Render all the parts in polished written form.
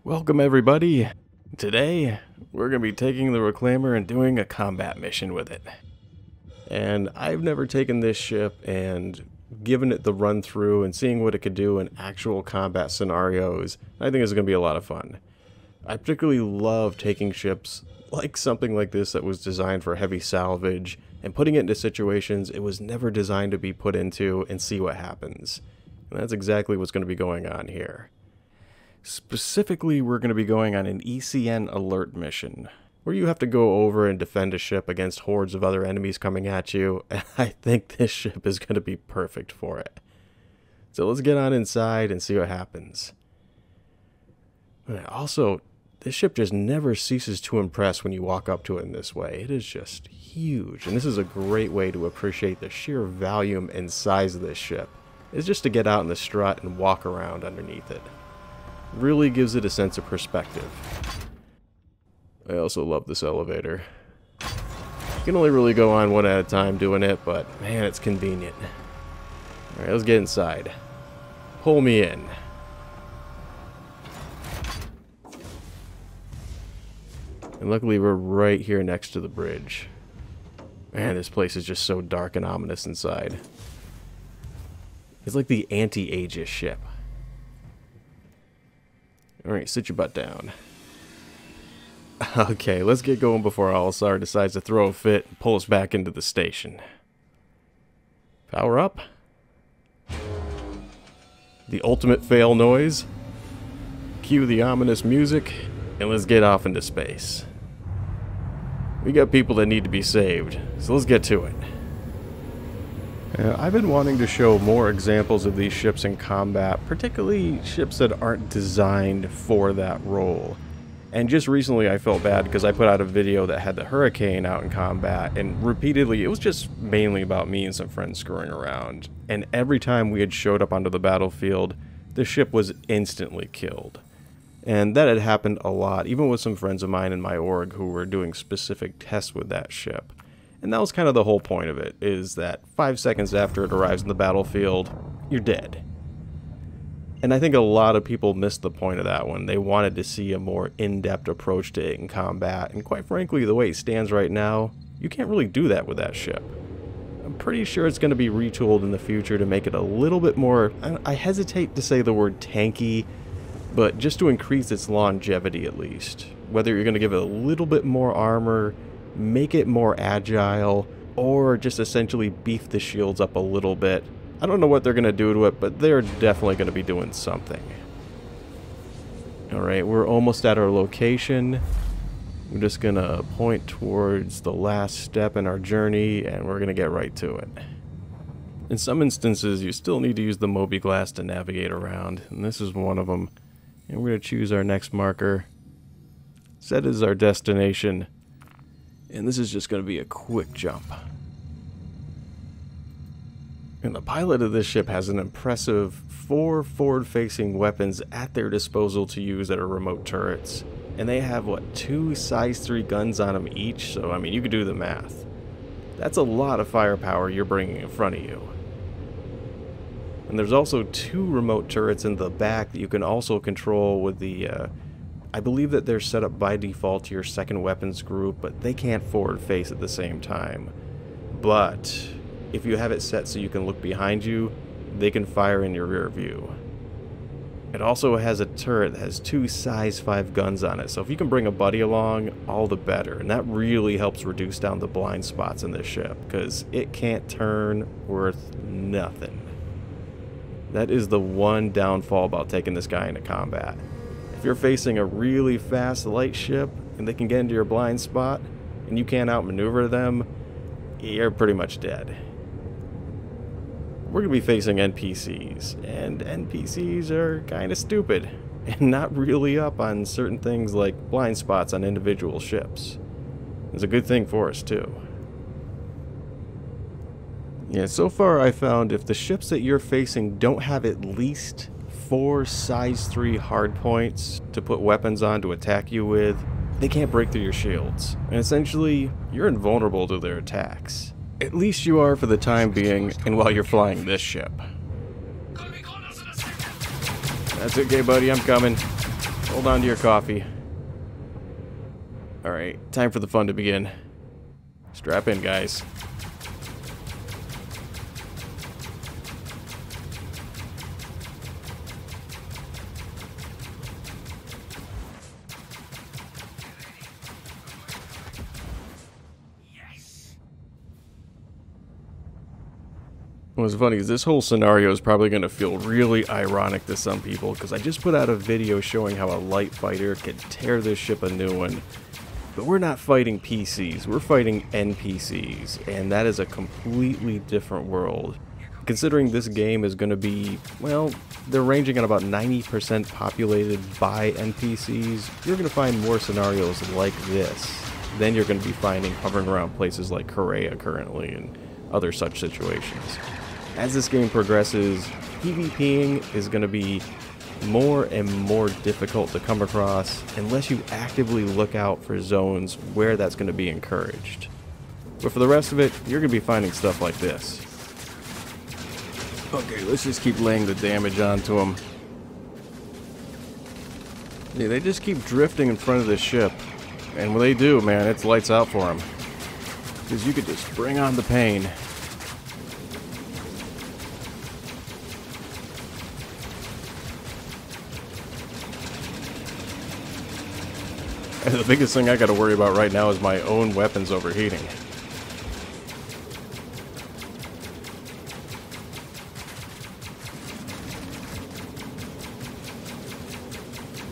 Welcome everybody. Today we're going to be taking the Reclaimer and doing a combat mission with it. And I've never taken this ship and given it the run through and seeing what it could do in actual combat scenarios. I think it's going to be a lot of fun. I particularly love taking ships like something like this that was designed for heavy salvage and putting it into situations it was never designed to be put into and see what happens. And that's exactly what's going to be going on here. Specifically, we're going to be going on an ECN alert mission, where you have to go over and defend a ship against hordes of other enemies coming at you, and I think this ship is going to be perfect for it. So let's get on inside and see what happens. Also, this ship just never ceases to impress when you walk up to it in this way. It is just huge, and this is a great way to appreciate the sheer volume and size of this ship. It's just to get out in the strut and walk around underneath it. Really gives it a sense of perspective. I also love this elevator. You can only really go on one at a time doing it, but man, it's convenient. Alright, let's get inside. Pull me in. And luckily we're right here next to the bridge. Man, this place is just so dark and ominous inside. It's like the anti-Aegis ship. Alright, sit your butt down. Okay, let's get going before Al-Assar decides to throw a fit and pull us back into the station. Power up. The ultimate fail noise. Cue the ominous music, and let's get off into space. We got people that need to be saved, so let's get to it. I've been wanting to show more examples of these ships in combat, particularly ships that aren't designed for that role. And just recently I felt bad because I put out a video that had the Hurricane out in combat, and repeatedly it was just mainly about me and some friends screwing around. And every time we had showed up onto the battlefield, the ship was instantly killed. And that had happened a lot, even with some friends of mine in my org who were doing specific tests with that ship. And that was kind of the whole point of it, is that 5 seconds after it arrives in the battlefield, you're dead. And I think a lot of people missed the point of that one. They wanted to see a more in-depth approach to it in combat, and quite frankly, the way it stands right now, you can't really do that with that ship. I'm pretty sure it's going to be retooled in the future to make it a little bit more, I hesitate to say the word tanky, but just to increase its longevity at least. Whether you're going to give it a little bit more armor, make it more agile, or just essentially beef the shields up a little bit. I don't know what they're going to do to it, but they're definitely going to be doing something. Alright, we're almost at our location. We're just going to point towards the last step in our journey, and we're going to get right to it. In some instances, you still need to use the Moby Glass to navigate around, and this is one of them. And we're going to choose our next marker. Set as our destination. And this is just going to be a quick jump. And the pilot of this ship has an impressive 4 forward-facing weapons at their disposal to use that are remote turrets. And they have, what, 2 size 3 guns on them each? So, I mean, you could do the math. That's a lot of firepower you're bringing in front of you. And there's also 2 remote turrets in the back that you can also control with the... I believe that they're set up by default to your second weapons group, but they can't forward face at the same time. But if you have it set so you can look behind you, they can fire in your rear view. It also has a turret that has 2 size 5 guns on it, so if you can bring a buddy along, all the better. And that really helps reduce down the blind spots in this ship, because it can't turn worth nothing. That is the one downfall about taking this guy into combat. If you're facing a really fast light ship and they can get into your blind spot and you can't outmaneuver them, you're pretty much dead. We're going to be facing NPCs, and NPCs are kind of stupid and not really up on certain things like blind spots on individual ships. It's a good thing for us too. Yeah, so far I found if the ships that you're facing don't have at least 4 size 3 hard points to put weapons on to attack you with, they can't break through your shields. And essentially, you're invulnerable to their attacks. At least you are for the time being, and while you're flying this ship. That's okay, buddy, I'm coming. Hold on to your coffee. Alright, time for the fun to begin. Strap in, guys. What's funny is this whole scenario is probably going to feel really ironic to some people, because I just put out a video showing how a light fighter can tear this ship a new one. But we're not fighting PCs, we're fighting NPCs, and that is a completely different world. Considering this game is going to be, well, they're ranging at about 90% populated by NPCs, you're going to find more scenarios like this than you're going to be finding hovering around places like Korea currently and other such situations. As this game progresses, PvPing is going to be more and more difficult to come across unless you actively look out for zones where that's going to be encouraged. But for the rest of it, you're going to be finding stuff like this. Okay, let's just keep laying the damage onto them. Yeah, they just keep drifting in front of the ship. And when they do, man, it's lights out for them. Because you could just bring on the pain. And the biggest thing I gotta worry about right now is my own weapons overheating.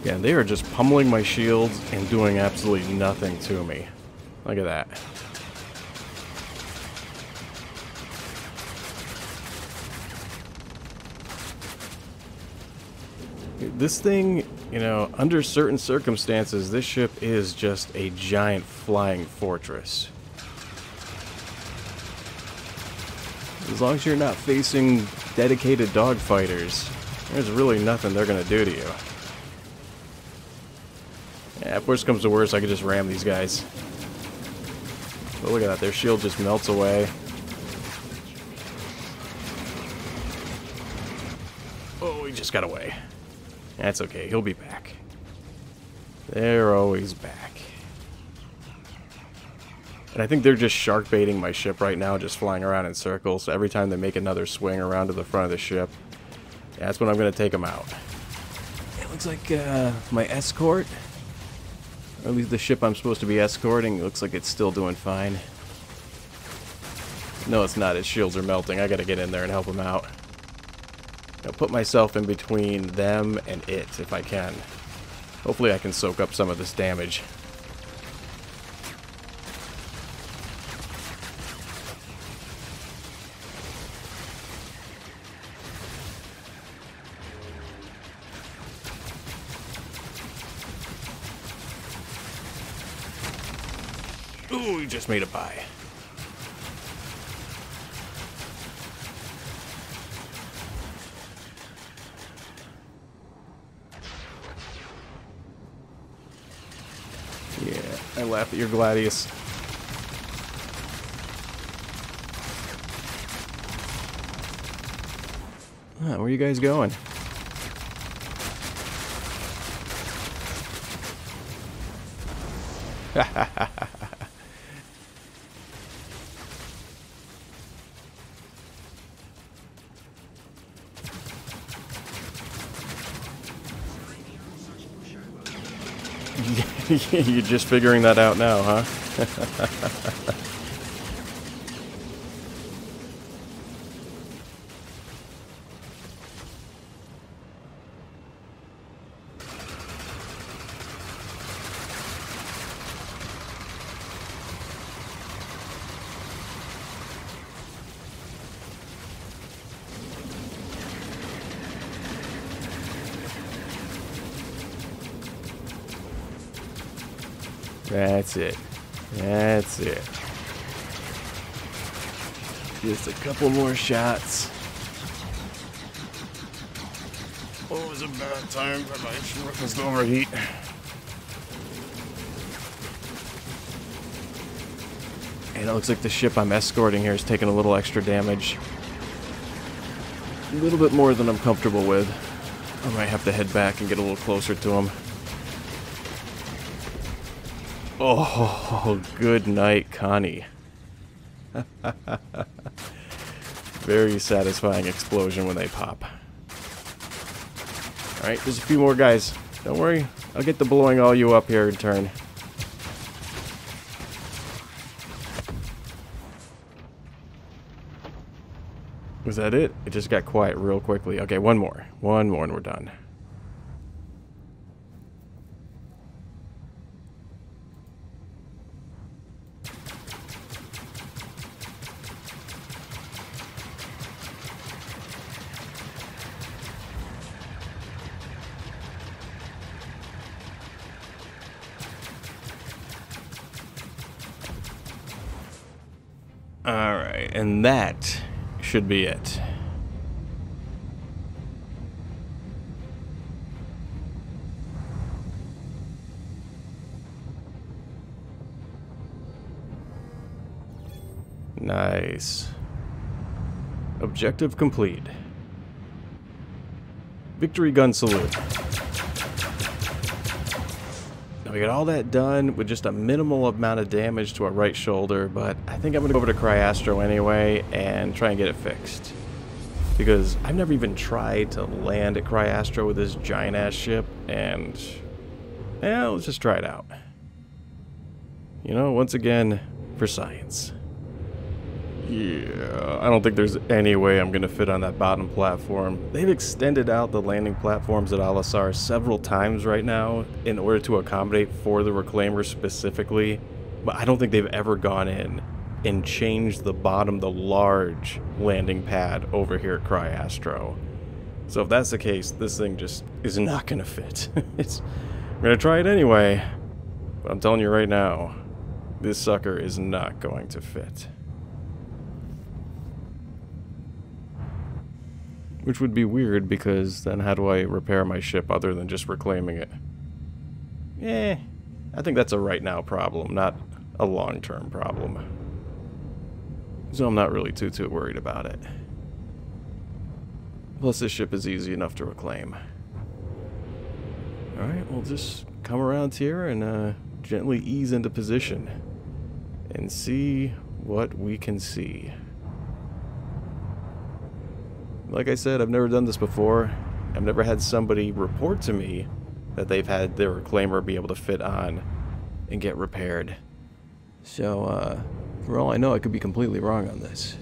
Yeah, they are just pummeling my shields and doing absolutely nothing to me. Look at that. This thing, you know, under certain circumstances, this ship is just a giant flying fortress. As long as you're not facing dedicated dogfighters, there's really nothing they're gonna do to you. Yeah, if worse comes to worse, I could just ram these guys. But look at that, their shield just melts away. Oh, he just got away. That's okay, he'll be back. They're always back. And I think they're just shark baiting my ship right now, just flying around in circles. So every time they make another swing around to the front of the ship, that's when I'm going to take them out. It looks like my escort, or at least the ship I'm supposed to be escorting, looks like it's still doing fine. No, it's not. Its shields are melting. I got to get in there and help them out. I'll put myself in between them and it if I can. Hopefully I can soak up some of this damage. Ooh, we just made a pie. Yeah, I laugh at your Gladius. Where are you guys going? You're just figuring that out now, huh? That's it. That's it. Just a couple more shots. Always a bad time for my weapons to overheat. And it looks like the ship I'm escorting here is taking a little extra damage. A little bit more than I'm comfortable with. I might have to head back and get a little closer to him. Oh, good night, Connie. Very satisfying explosion when they pop. Alright, there's a few more guys. Don't worry, I'll get to blowing all you up here in turn. Was that it? It just got quiet real quickly. Okay, one more. One more and we're done. Alright, and that should be it. Nice. Objective complete. Victory gun salute. Now we got all that done with just a minimal amount of damage to our right shoulder, but I think I'm going to go over to Cryastro anyway and try and get it fixed. Because I've never even tried to land at Cryastro with this giant-ass ship, and yeah, let's just try it out. You know, once again, for science. Yeah, I don't think there's any way I'm going to fit on that bottom platform. They've extended out the landing platforms at Al-Asar several times right now in order to accommodate for the Reclaimer specifically, but I don't think they've ever gone in and changed the bottom, the large landing pad over here at Cryastro. So if that's the case, this thing just is not going to fit. I'm going to try it anyway, but I'm telling you right now, this sucker is not going to fit. Which would be weird, because then how do I repair my ship other than just reclaiming it? I think that's a right now problem, not a long-term problem. So I'm not really too worried about it. Plus this ship is easy enough to reclaim. Alright, we'll just come around here and gently ease into position and see what we can see. Like I said, I've never done this before. I've never had somebody report to me that they've had their reclaimer be able to fit on and get repaired. So, for all I know, I could be completely wrong on this.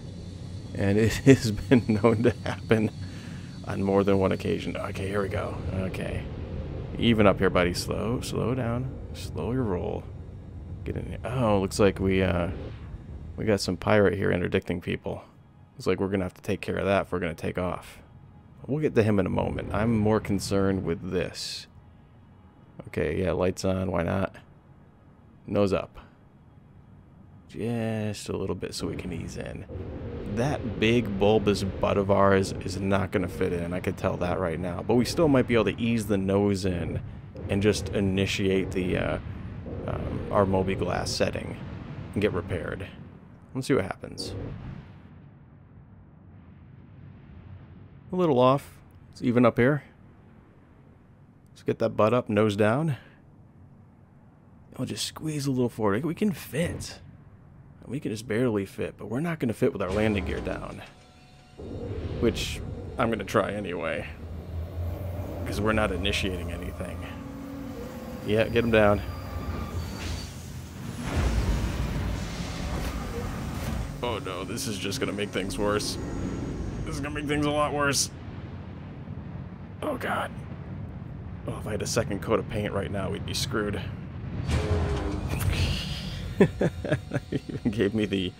And it has been known to happen on more than one occasion. Okay, here we go. Okay. Even up here, buddy. Slow down. Slow your roll. Get in here. Oh, looks like we got some pirate here interdicting people. Looks like we're going to have to take care of that if we're going to take off. We'll get to him in a moment. I'm more concerned with this. Okay, yeah, lights on. Why not? Nose up. Just a little bit so we can ease in. That big bulbous butt of ours is not going to fit in. I could tell that right now. But we still might be able to ease the nose in and just initiate the our mobi-glass setting and get repaired. Let's see what happens. A little off. Let's even up here. Let's get that butt up, nose down. I'll just squeeze a little forward. We can fit. We can just barely fit, but we're not going to fit with our landing gear down. Which I'm going to try anyway. Because we're not initiating anything. Yeah, get him down. Oh no, this is just going to make things worse. This is going to make things a lot worse. Oh god. Oh, if I had a second coat of paint right now, we'd be screwed. It even gave me the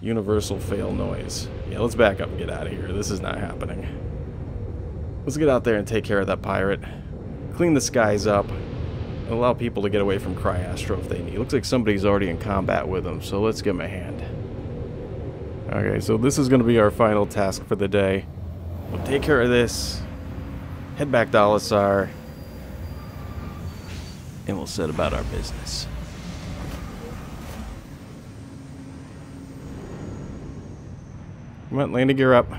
universal fail noise. Yeah, let's back up and get out of here. This is not happening. Let's get out there and take care of that pirate. Clean the skies up. And allow people to get away from Cryastro if they need. Looks like somebody's already in combat with them, so let's give them a hand. Okay, so this is going to be our final task for the day. We'll take care of this, head back to Al-Asar, and we'll set about our business. Come on, landing gear up.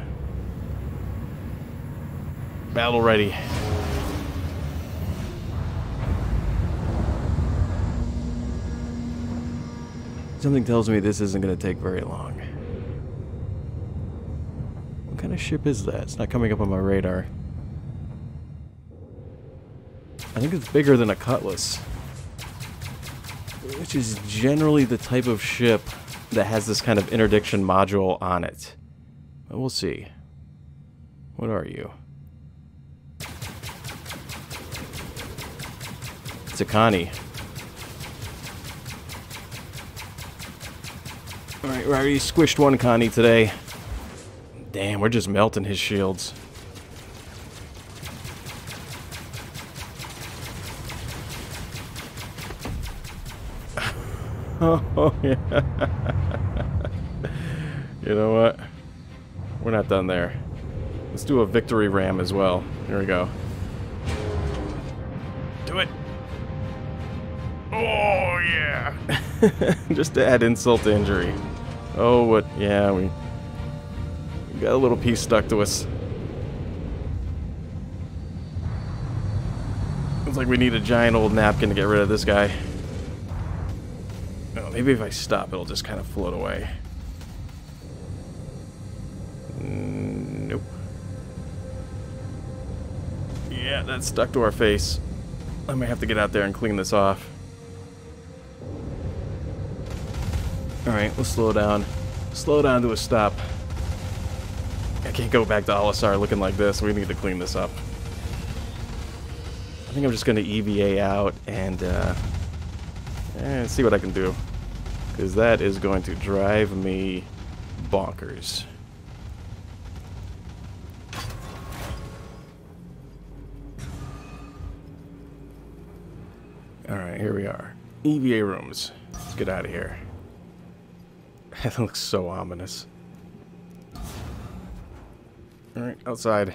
Battle ready. Something tells me this isn't going to take very long. What kind of ship is that? It's not coming up on my radar. I think it's bigger than a Cutlass, which is generally the type of ship that has this kind of interdiction module on it. But we'll see. What are you? It's a Connie. Alright, we already squished one Connie today. Damn, we're just melting his shields. Oh, yeah. You know what? We're not done there. Let's do a victory ram as well. Here we go. Do it. Oh, yeah. Just to add insult to injury. Oh, what? Yeah, we got a little piece stuck to us. Looks like we need a giant old napkin to get rid of this guy. Oh, maybe if I stop, it'll just kind of float away. Nope. Yeah, that's stuck to our face. I might have to get out there and clean this off. Alright, we'll slow down. Slow down to a stop. I can't go back to Alisar looking like this. We need to clean this up. I think I'm just going to EVA out and see what I can do. Because that is going to drive me bonkers. Alright, here we are. EVA rooms. Let's get out of here. That looks so ominous. Alright, outside.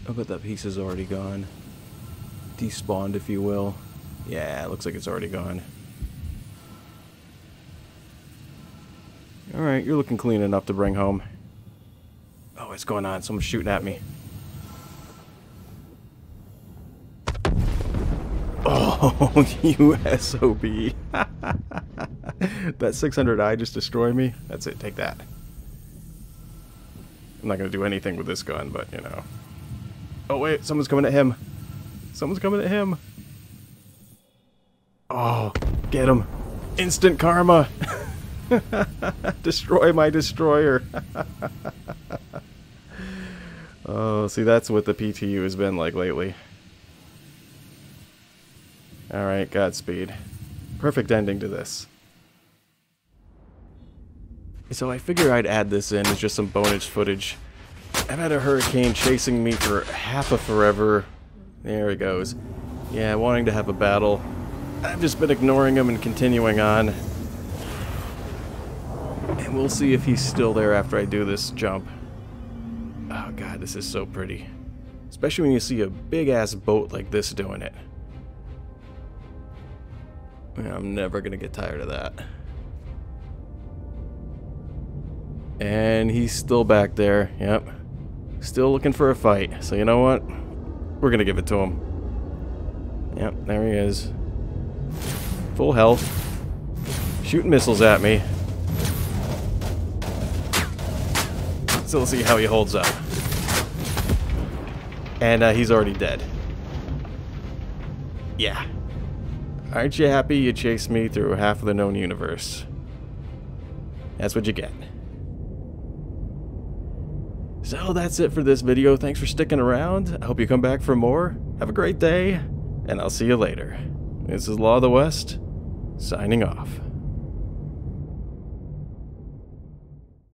I bet that piece is already gone. Despawned, if you will. Yeah, it looks like it's already gone. Alright, you're looking clean enough to bring home. Oh, what's going on? Someone's shooting at me. Oh, you SOB. That 600i just destroyed me. That's it, take that. I'm not going to do anything with this gun, but, you know. Oh, wait, someone's coming at him. Someone's coming at him. Oh, get him. Instant karma. Destroy my destroyer. Oh, see, that's what the PTU has been like lately. Alright, Godspeed. Perfect ending to this. So I figure I'd add this in as just some bonus footage. I've had a hurricane chasing me for half a forever. There he goes. Yeah, wanting to have a battle. I've just been ignoring him and continuing on. And we'll see if he's still there after I do this jump. Oh god, this is so pretty. Especially when you see a big-ass boat like this doing it. I'm never gonna get tired of that. And he's still back there. Yep. Still looking for a fight. So you know what? We're gonna give it to him. Yep, there he is. Full health. Shooting missiles at me. So we'll see how he holds up. And he's already dead. Yeah. Aren't you happy you chased me through half of the known universe? That's what you get. So that's it for this video. Thanks for sticking around. I hope you come back for more. Have a great day, and I'll see you later. This is Law of the West, signing off.